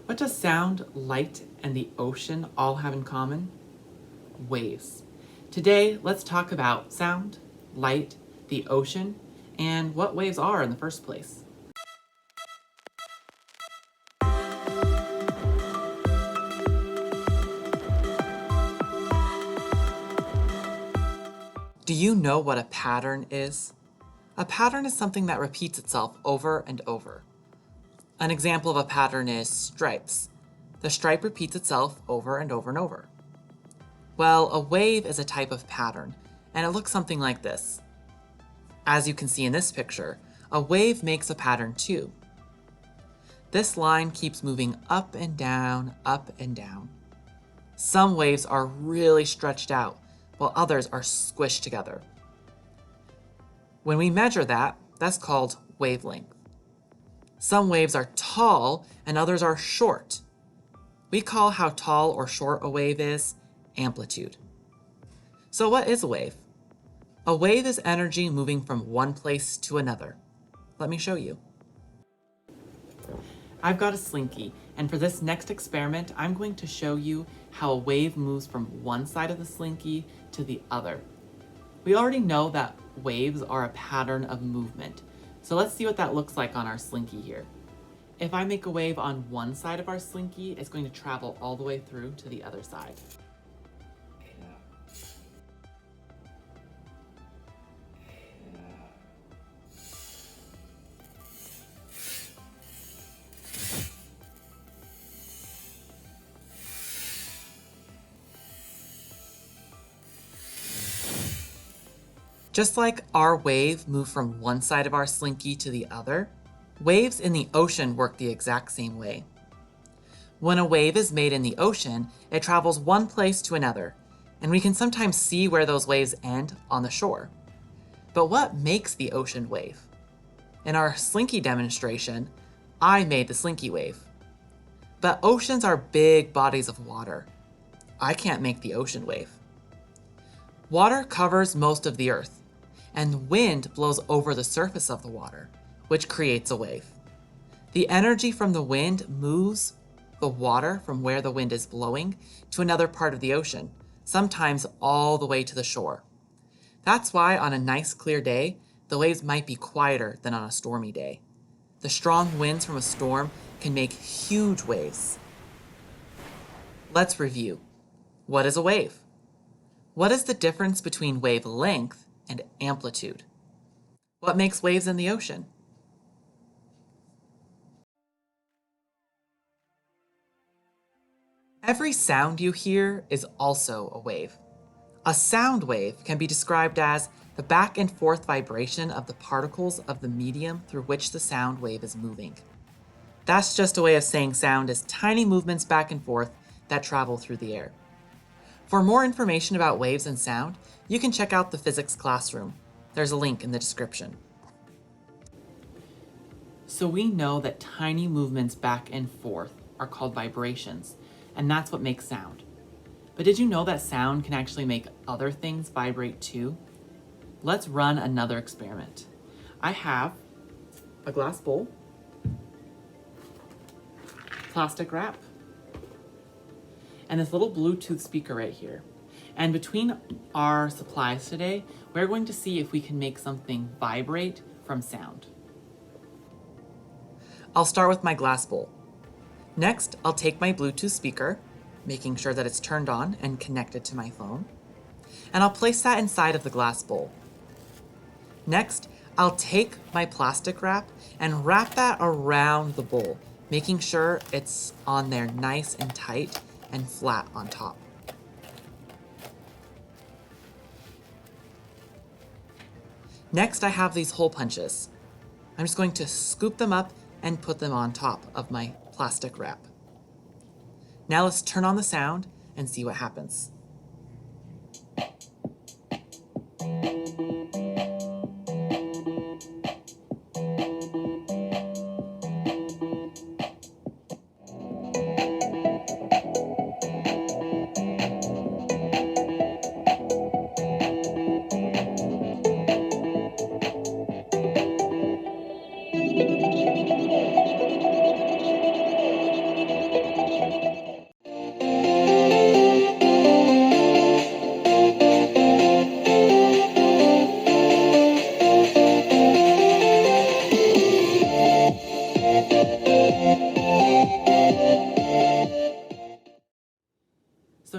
What does sound, light, and the ocean all have in common? Waves. Today, let's talk about sound, light, the ocean, and what waves are in the first place. Do you know what a pattern is? A pattern is something that repeats itself over and over. An example of a pattern is stripes. The stripe repeats itself over and over and over. Well, a wave is a type of pattern, and it looks something like this. As you can see in this picture, a wave makes a pattern too. This line keeps moving up and down, up and down. Some waves are really stretched out, while others are squished together. When we measure that, that's called wavelength. Some waves are tall and others are short. We call how tall or short a wave is amplitude. So what is a wave? A wave is energy moving from one place to another. Let me show you. I've got a slinky, and for this next experiment, I'm going to show you how a wave moves from one side of the slinky to the other. We already know that waves are a pattern of movement, so let's see what that looks like on our slinky here. If I make a wave on one side of our slinky, it's going to travel all the way through to the other side. Just like our wave moved from one side of our slinky to the other, waves in the ocean work the exact same way. When a wave is made in the ocean, it travels one place to another, and we can sometimes see where those waves end on the shore. But what makes the ocean wave? In our slinky demonstration, I made the slinky wave. But oceans are big bodies of water. I can't make the ocean wave. Water covers most of the earth, and wind blows over the surface of the water, which creates a wave. The energy from the wind moves the water from where the wind is blowing to another part of the ocean, sometimes all the way to the shore. That's why on a nice clear day, the waves might be quieter than on a stormy day. The strong winds from a storm can make huge waves. Let's review. What is a wave? What is the difference between wavelength and amplitude? What makes waves in the ocean? Every sound you hear is also a wave. A sound wave can be described as the back and forth vibration of the particles of the medium through which the sound wave is moving. That's just a way of saying sound is tiny movements back and forth that travel through the air. For more information about waves and sound, you can check out the physics classroom. There's a link in the description. So we know that tiny movements back and forth are called vibrations, and that's what makes sound. But did you know that sound can actually make other things vibrate too? Let's run another experiment. I have a glass bowl, plastic wrap, and this little Bluetooth speaker right here. And between our supplies today, we're going to see if we can make something vibrate from sound. I'll start with my glass bowl. Next, I'll take my Bluetooth speaker, making sure that it's turned on and connected to my phone, and I'll place that inside of the glass bowl. Next, I'll take my plastic wrap and wrap that around the bowl, making sure it's on there nice and tight and flat on top. Next, I have these hole punches. I'm just going to scoop them up and put them on top of my plastic wrap. Now let's turn on the sound and see what happens.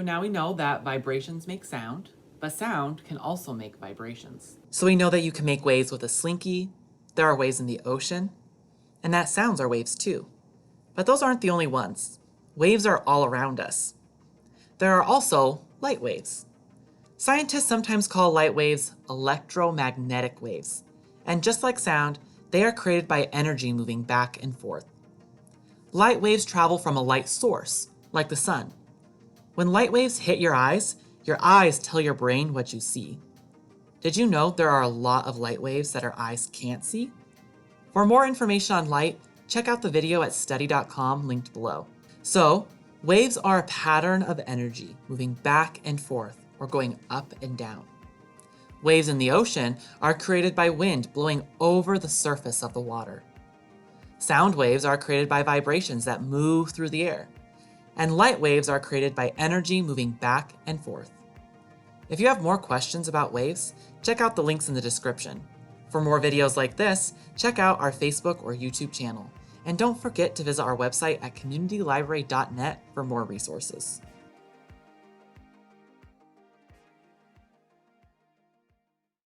now we know that vibrations make sound, but sound can also make vibrations. So we know that you can make waves with a slinky, there are waves in the ocean, and that sounds are waves too. But those aren't the only ones. Waves are all around us. There are also light waves. Scientists sometimes call light waves electromagnetic waves, and just like sound, they are created by energy moving back and forth. Light waves travel from a light source, like the sun. When light waves hit your eyes tell your brain what you see. Did you know there are a lot of light waves that our eyes can't see? For more information on light, check out the video at study.com linked below. So, waves are a pattern of energy moving back and forth or going up and down. Waves in the ocean are created by wind blowing over the surface of the water. Sound waves are created by vibrations that move through the air. And light waves are created by energy moving back and forth. If you have more questions about waves, check out the links in the description. For more videos like this, check out our Facebook or YouTube channel. And don't forget to visit our website at communitylibrary.net for more resources.